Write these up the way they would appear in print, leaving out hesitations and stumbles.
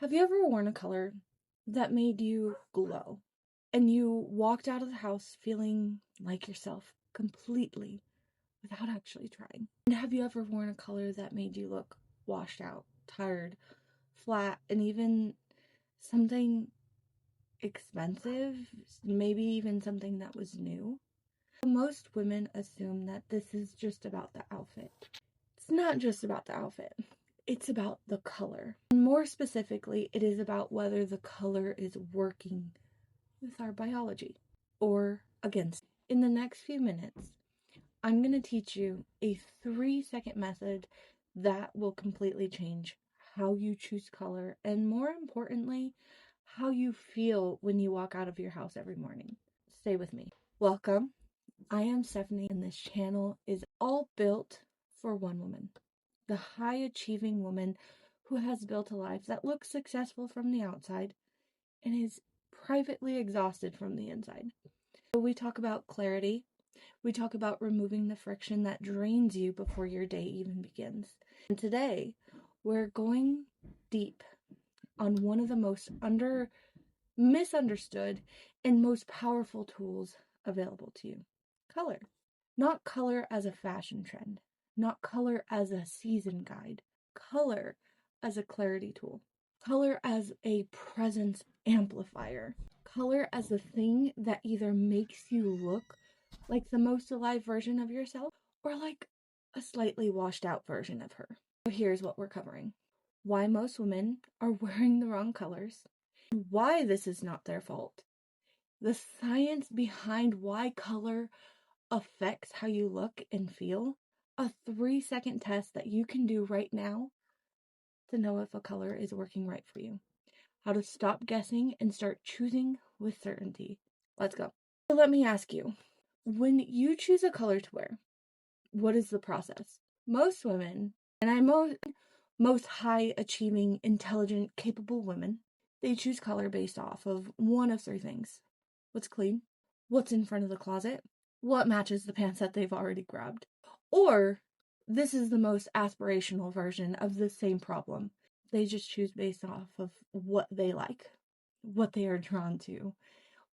Have you ever worn a color that made you glow and you walked out of the house feeling like yourself completely without actually trying? And have you ever worn a color that made you look washed out, tired, flat, and even something expensive, maybe even something that was new? Most women assume that this is just about the outfit. It's not just about the outfit. It's about the color. And more specifically, it is about whether the color is working with our biology or against. In the next few minutes, I'm going to teach you a 3-second method that will completely change how you choose color and, more importantly, how you feel when you walk out of your house every morning. Stay with me. Welcome. I am Stephanie, and this channel is all built for one woman. The high-achieving woman who has built a life that looks successful from the outside and is privately exhausted from the inside. So we talk about clarity. We talk about removing the friction that drains you before your day even begins. And today, we're going deep on one of the most misunderstood and most powerful tools available to you. Color. Not color as a fashion trend. Not color as a season guide. Color as a clarity tool. Color as a presence amplifier. Color as the thing that either makes you look like the most alive version of yourself or like a slightly washed out version of her. So here's what we're covering. Why most women are wearing the wrong colors. Why this is not their fault. The science behind why color affects how you look and feel. A 3-second test that you can do right now to know if a color is working right for you. How to stop guessing and start choosing with certainty. Let's go. So let me ask you, when you choose a color to wear, what is the process? Most women, and most high achieving, intelligent, capable women, they choose color based off of one of 3 things. What's clean? What's in front of the closet? What matches the pants that they've already grabbed? Or, this is the most aspirational version of the same problem. They just choose based off of what they like, what they are drawn to,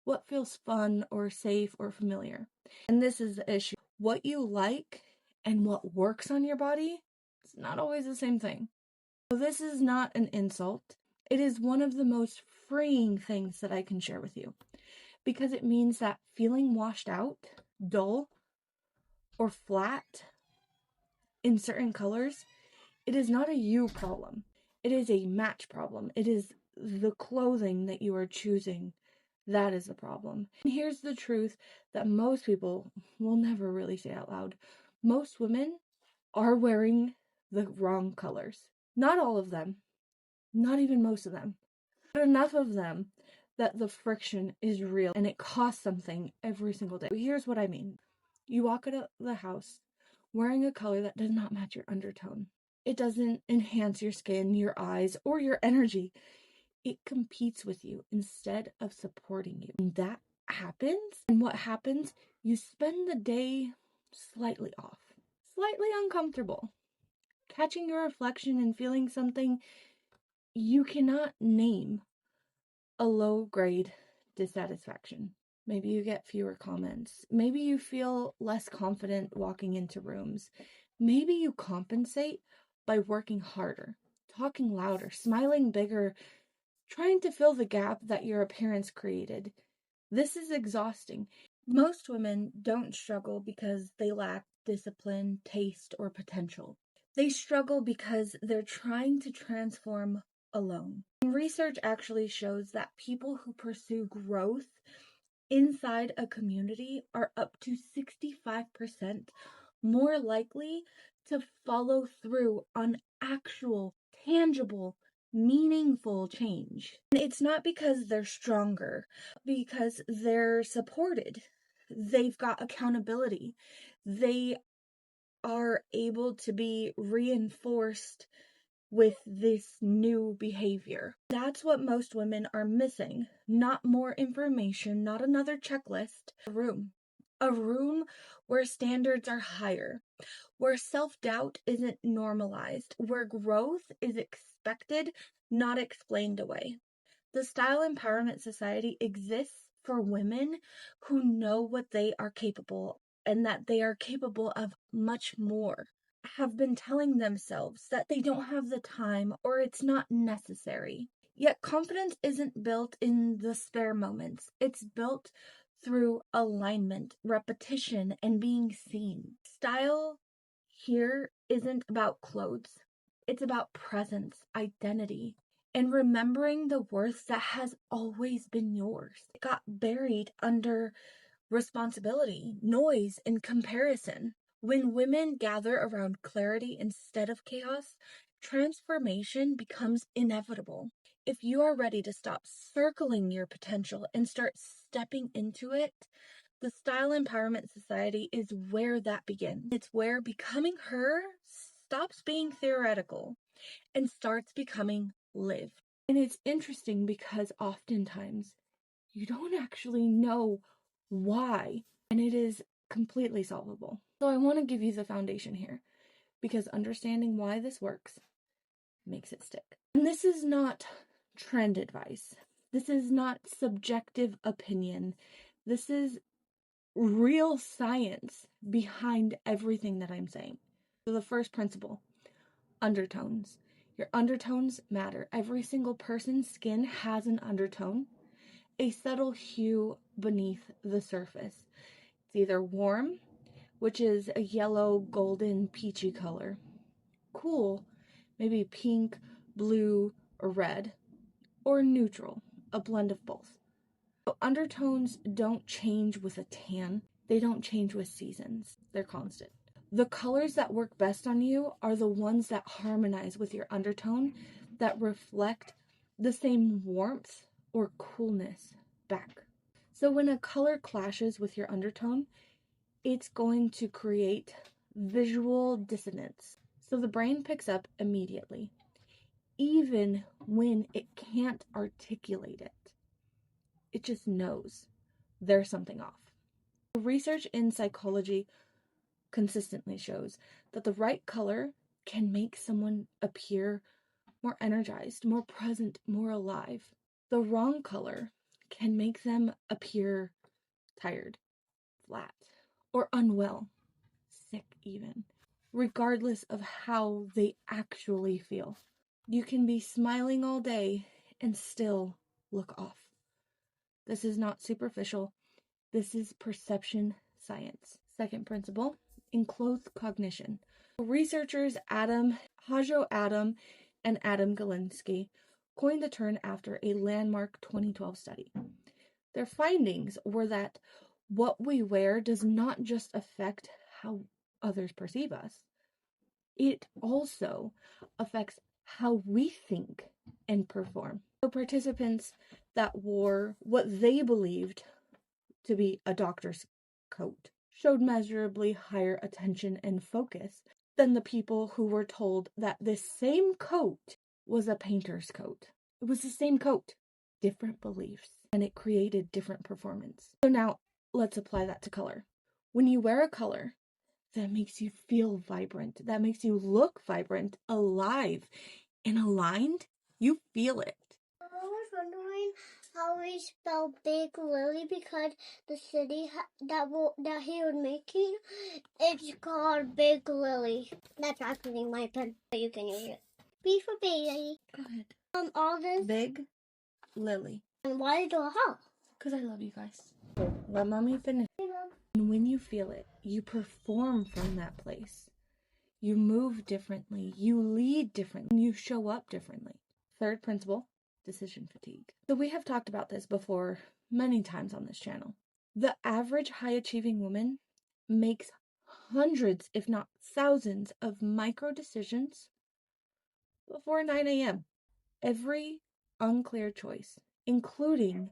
what feels fun or safe or familiar. And this is the issue. What you like and what works on your body is not always the same thing. So this is not an insult. It is one of the most freeing things that I can share with you, because it means that feeling washed out, dull, or flat in certain colors, it is not a you problem. It is a match problem. It is the clothing that you are choosing. That is the problem. And here's the truth that most people will never really say out loud. Most women are wearing the wrong colors. Not all of them. Not even most of them. But enough of them that the friction is real and it costs something every single day. Here's what I mean. You walk out of the house wearing a color that does not match your undertone. It doesn't enhance your skin, your eyes, or your energy. It competes with you instead of supporting you. And that happens. And what happens? You spend the day slightly off, slightly uncomfortable, catching your reflection and feeling something you cannot name. A low-grade dissatisfaction. Maybe you get fewer comments. Maybe you feel less confident walking into rooms. Maybe you compensate by working harder, talking louder, smiling bigger, trying to fill the gap that your appearance created. This is exhausting. Most women don't struggle because they lack discipline, taste, or potential. They struggle because they're trying to transform alone. Research actually shows that people who pursue growth inside a community are up to 65% more likely to follow through on actual, tangible, meaningful change. And it's not because they're stronger, because they're supported. They've got accountability. They are able to be reinforced with this new behavior. That's what most women are missing. Not more information, not another checklist. A room where standards are higher, where self-doubt isn't normalized, where growth is respected, not explained away. The Style Empowerment Society exists for women who know what they are capable and that they are capable of much more, have been telling themselves that they don't have the time or it's not necessary. Yet confidence isn't built in the spare moments. It's built through alignment, repetition, and being seen. Style here isn't about clothes. It's about presence, identity, and remembering the worth that has always been yours. It got buried under responsibility, noise, and comparison. When women gather around clarity instead of chaos, transformation becomes inevitable. If you are ready to stop circling your potential and start stepping into it, the Style Empowerment Society is where that begins. It's where becoming her stops being theoretical and starts becoming lived. And it's interesting because oftentimes you don't actually know why, and it is completely solvable. So I want to give you the foundation here because understanding why this works makes it stick. And this is not trend advice. This is not subjective opinion. This is real science behind everything that I'm saying. So the first principle, undertones. Your undertones matter. Every single person's skin has an undertone, a subtle hue beneath the surface. It's either warm, which is a yellow, golden, peachy color. Cool, maybe pink, blue, or red. Or neutral, a blend of both. So undertones don't change with a tan. They don't change with seasons. They're constant. The colors that work best on you are the ones that harmonize with your undertone, that reflect the same warmth or coolness back. So when a color clashes with your undertone, it's going to create visual dissonance. So the brain picks up immediately, even when it can't articulate it. It just knows there's something off. Research in psychology consistently shows that the right color can make someone appear more energized, more present, more alive. The wrong color can make them appear tired, flat, or unwell, sick even, regardless of how they actually feel. You can be smiling all day and still look off. This is not superficial. This is perception science. Second principle, enclothed cognition. Researchers Hajo Adam and Adam Galinsky coined the term after a landmark 2012 study. Their findings were that what we wear does not just affect how others perceive us. It also affects how we think and perform. So participants that wore what they believed to be a doctor's coat showed measurably higher attention and focus than the people who were told that this same coat was a painter's coat. It was the same coat, different beliefs, and it created different performance. So now let's apply that to color. When you wear a color that makes you feel vibrant, that makes you look vibrant, alive, and aligned, you feel it. I was wondering how we spell Big Lily because the city that he was making, it's called Big Lily. That's actually my pen, but you can use it. B for baby. Go ahead. All this. Big Lily. And why do a how? Because I love you guys. Let mommy finish. And when you feel it, you perform from that place. You move differently. You lead differently. You show up differently. Third principle, decision fatigue. So we have talked about this before many times on this channel. The average high-achieving woman makes hundreds, if not thousands, of micro decisions before 9 a.m. Every unclear choice, including,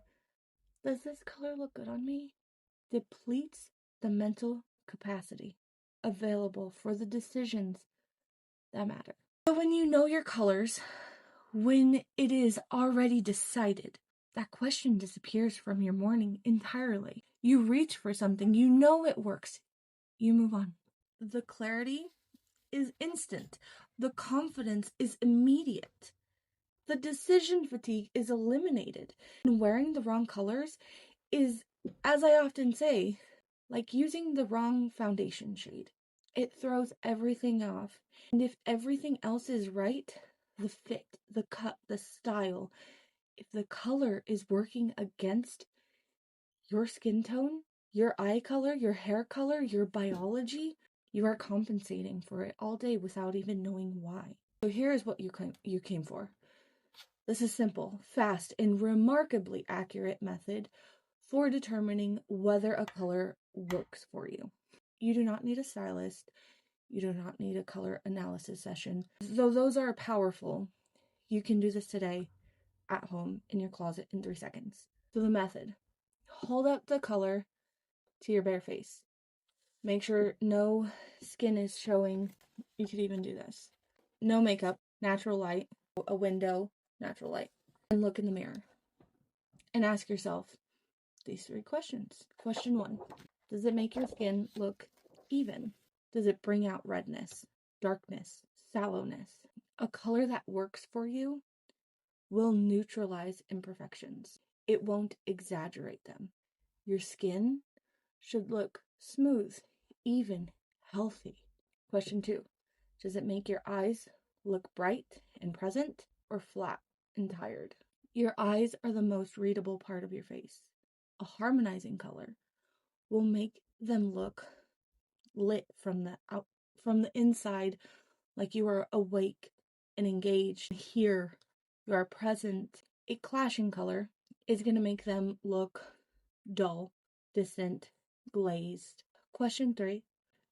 does this color look good on me, depletes the mental capacity available for the decisions that matter. So when you know your colors, when it is already decided, that question disappears from your morning entirely. You reach for something, you know it works, you move on. The clarity is instant. The confidence is immediate. The decision fatigue is eliminated. And wearing the wrong colors is, as I often say, like using the wrong foundation shade. It throws everything off. And if everything else is right, the fit, the cut, the style, if the color is working against your skin tone, your eye color, your hair color, your biology, you are compensating for it all day without even knowing why. So here is what you came for. This is simple, fast, and remarkably accurate method for determining whether a color works for you. You do not need a stylist. You do not need a color analysis session. Though those are powerful, you can do this today at home in your closet in 3 seconds. So the method: hold up the color to your bare face. Make sure no skin is showing. You could even do this. No makeup, natural light, a window, natural light. And look in the mirror and ask yourself these 3 questions. Question 1: does it make your skin look even? Does it bring out redness, darkness, sallowness? A color that works for you will neutralize imperfections. It won't exaggerate them. Your skin should look smooth, even, healthy. Question 2: does it make your eyes look bright and present, or flat and tired? Your eyes are the most readable part of your face. A harmonizing color will make them look lit from the inside, like you are awake and engaged. Here you are present. A clashing color is going to make them look dull, distant, glazed. Question 3: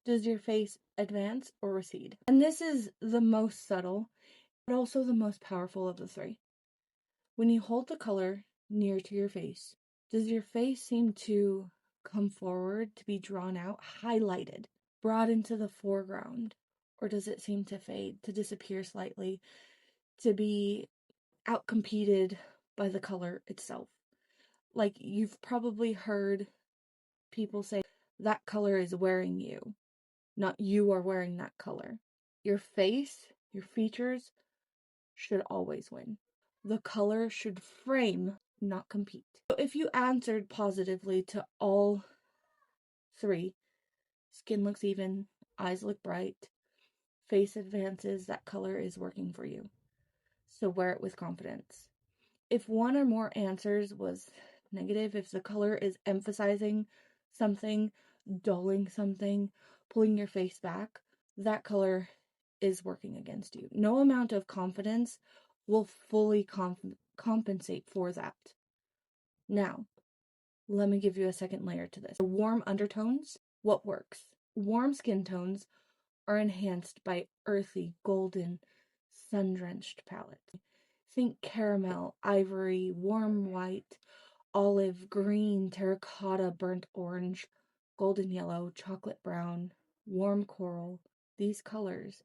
does your face advance or recede? And this is the most subtle, but also the most powerful of the 3. When you hold the color near to your face, does your face seem to come forward, to be drawn out, highlighted, brought into the foreground? Or does it seem to fade, to disappear slightly, to be outcompeted by the color itself? Like, you've probably heard people say, that color is wearing you, not you are wearing that color. Your face, your features should always win. The color should frame, not compete. So if you answered positively to all 3, skin looks even, eyes look bright, face advances, that color is working for you. So wear it with confidence. If one or more answers was negative, if the color is emphasizing something, dulling something, pulling your face back, that color is working against you. No amount of confidence will fully compensate for that. Now, let me give you a second layer to this. Warm undertones, what works? Warm skin tones are enhanced by earthy, golden, sun-drenched palettes. Think caramel, ivory, warm white, olive, green, terracotta, burnt orange, golden yellow, chocolate brown, warm coral. These colors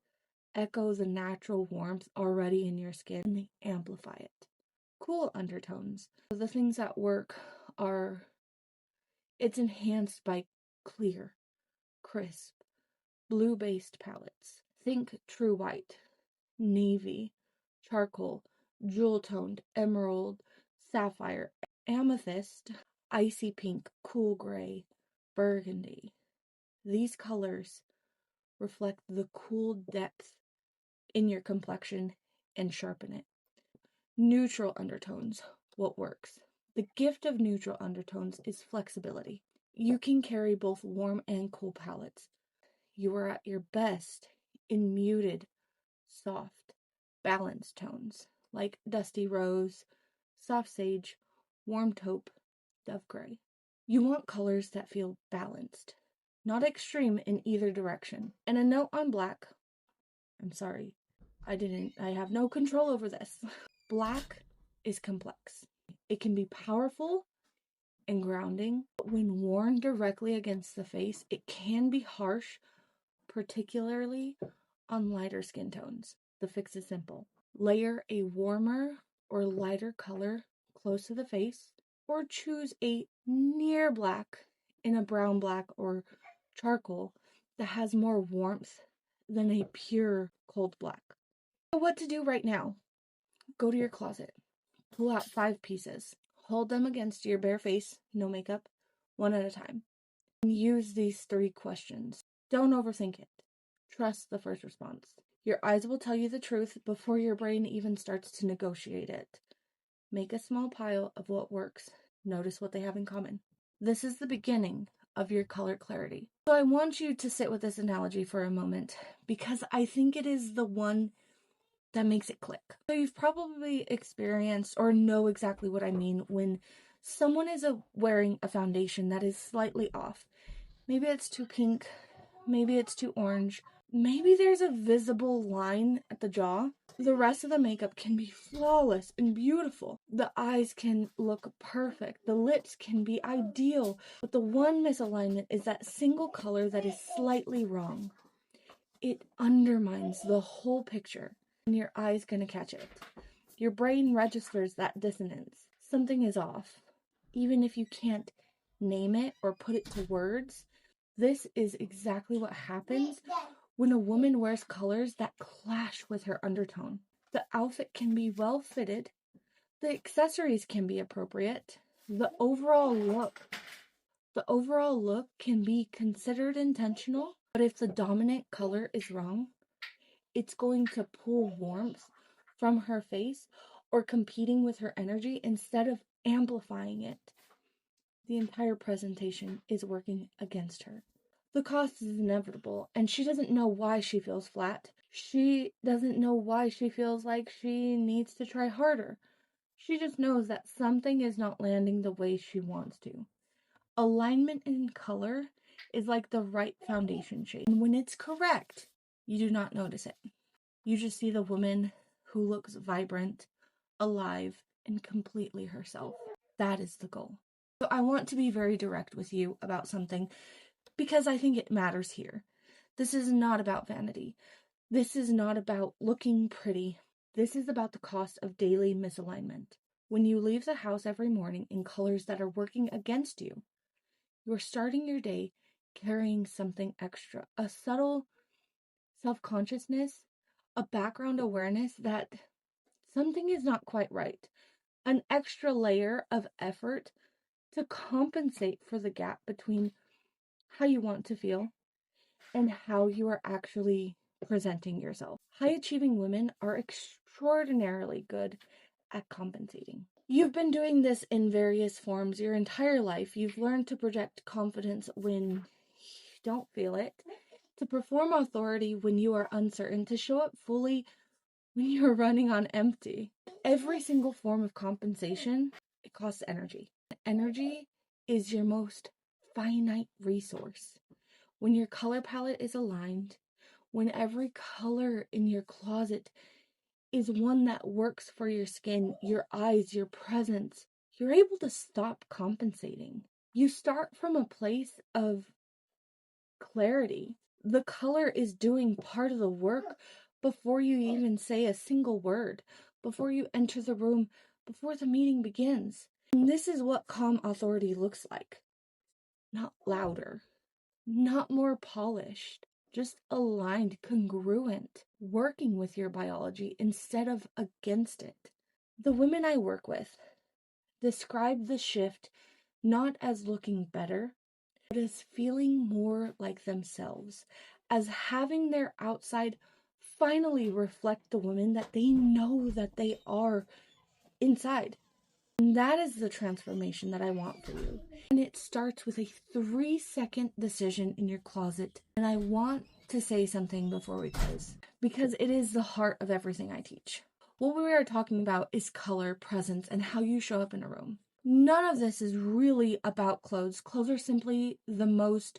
echo the natural warmth already in your skin, and they amplify it. Cool undertones. The things that work are, it's enhanced by clear, crisp, blue-based palettes. Think true white, navy, charcoal, jewel-toned, emerald, sapphire, amethyst, icy pink, cool gray, burgundy. These colors reflect the cool depth in your complexion and sharpen it. Neutral undertones, what works? The gift of neutral undertones is flexibility. You can carry both warm and cool palettes. You are at your best in muted, soft, balanced tones like dusty rose, soft sage, warm taupe, dove gray. You want colors that feel balanced, not extreme in either direction. And a note on black: I'm sorry, I have no control over this. Black is complex. It can be powerful and grounding, but when worn directly against the face, it can be harsh, particularly on lighter skin tones. The fix is simple. Layer a warmer or lighter color close to the face, or choose a near black in a brown black or charcoal that has more warmth than a pure cold black. So what to do right now? Go to your closet. Pull out 5 pieces. Hold them against your bare face, no makeup, one at a time. And use these 3 questions. Don't overthink it. Trust the first response. Your eyes will tell you the truth before your brain even starts to negotiate it. Make a small pile of what works. Notice what they have in common. This is the beginning of your color clarity. So I want you to sit with this analogy for a moment because I think it is the one that makes it click. So you've probably experienced or know exactly what I mean when someone is wearing a foundation that is slightly off. Maybe it's too pink, maybe it's too orange, maybe there's a visible line at the jaw. The rest of the makeup can be flawless and beautiful. The eyes can look perfect. The lips can be ideal. But the one misalignment is that single color that is slightly wrong. It undermines the whole picture. And your eye's gonna catch it. Your brain registers that dissonance. Something is off. Even if you can't name it or put it to words, this is exactly what happens when a woman wears colors that clash with her undertone. The outfit can be well fitted, the accessories can be appropriate, the overall look can be considered intentional, but if the dominant color is wrong, it's going to pull warmth from her face or competing with her energy instead of amplifying it. The entire presentation is working against her. The cost is inevitable, and she doesn't know why she feels flat. She doesn't know why she feels like she needs to try harder. She just knows that something is not landing the way she wants to. Alignment in color is like the right foundation shade. And when it's correct, you do not notice it. You just see the woman who looks vibrant, alive, and completely herself. That is the goal. So I want to be very direct with you about something because I think it matters here. This is not about vanity. This is not about looking pretty. This is about the cost of daily misalignment. When you leave the house every morning in colors that are working against you, you're starting your day carrying something extra, a subtle self-consciousness, a background awareness that something is not quite right, an extra layer of effort to compensate for the gap between how you want to feel and how you are actually presenting yourself. High achieving women are extraordinarily good at compensating. You've been doing this in various forms your entire life. You've learned to project confidence when you don't feel it, to perform authority when you are uncertain, to show up fully when you're running on empty. Every single form of compensation, it costs energy. Energy is your most finite resource. When your color palette is aligned, when every color in your closet is one that works for your skin, your eyes, your presence, you're able to stop compensating. You start from a place of clarity. The color is doing part of the work before you even say a single word, before you enter the room, before the meeting begins. And this is what calm authority looks like. Not louder, not more polished, just aligned, congruent, working with your biology instead of against it. The women I work with describe the shift not as looking better, but as feeling more like themselves, as having their outside finally reflect the women that they know that they are inside. And that is the transformation that I want for you. And it starts with a 3-second decision in your closet. And I want to say something before we close, because it is the heart of everything I teach. What we are talking about is color, presence, and how you show up in a room. None of this is really about clothes. Clothes are simply the most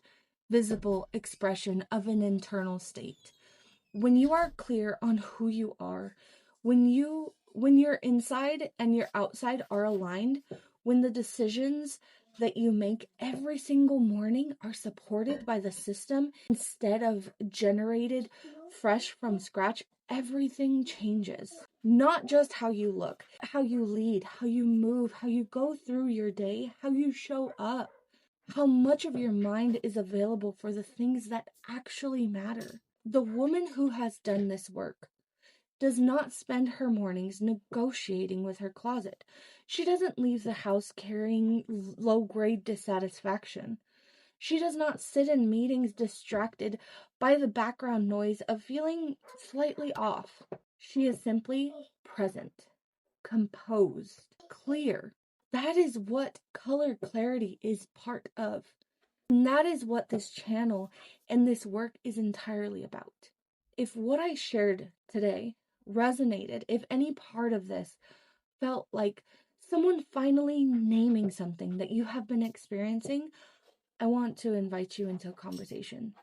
visible expression of an internal state. When you are clear on who you are, when your inside and your outside are aligned, when the decisions that you make every single morning are supported by the system instead of generated fresh from scratch, everything changes. Not just how you look, how you lead, how you move, how you go through your day, how you show up, how much of your mind is available for the things that actually matter. The woman who has done this work does not spend her mornings negotiating with her closet. She doesn't leave the house carrying low-grade dissatisfaction. She does not sit in meetings distracted by the background noise of feeling slightly off. She is simply present, composed, clear. That is what color clarity is part of. And that is what this channel and this work is entirely about. If what I shared today resonated, if any part of this felt like someone finally naming something that you have been experiencing, I want to invite you into a conversation.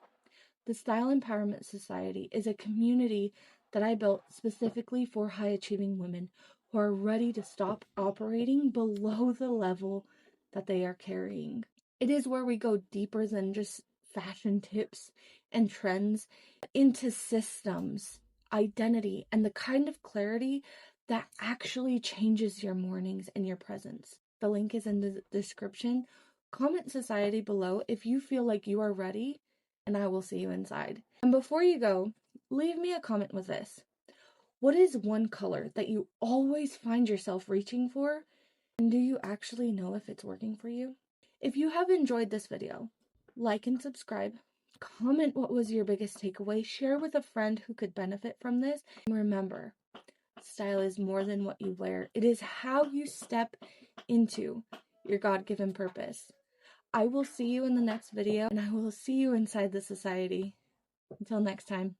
The Style Empowerment Society is a community that I built specifically for high-achieving women who are ready to stop operating below the level that they are carrying. It is where we go deeper than just fashion tips and trends into systems, identity, and the kind of clarity that actually changes your mornings and your presence. The link is in the description. Comment society below if you feel like you are ready, and I will see you inside. And before you go, leave me a comment with this. What is one color that you always find yourself reaching for? And do you actually know if it's working for you? If you have enjoyed this video, like and subscribe. Comment what was your biggest takeaway. Share with a friend who could benefit from this. And remember, style is more than what you wear. It is how you step into your God-given purpose. I will see you in the next video, and I will see you inside the society. Until next time.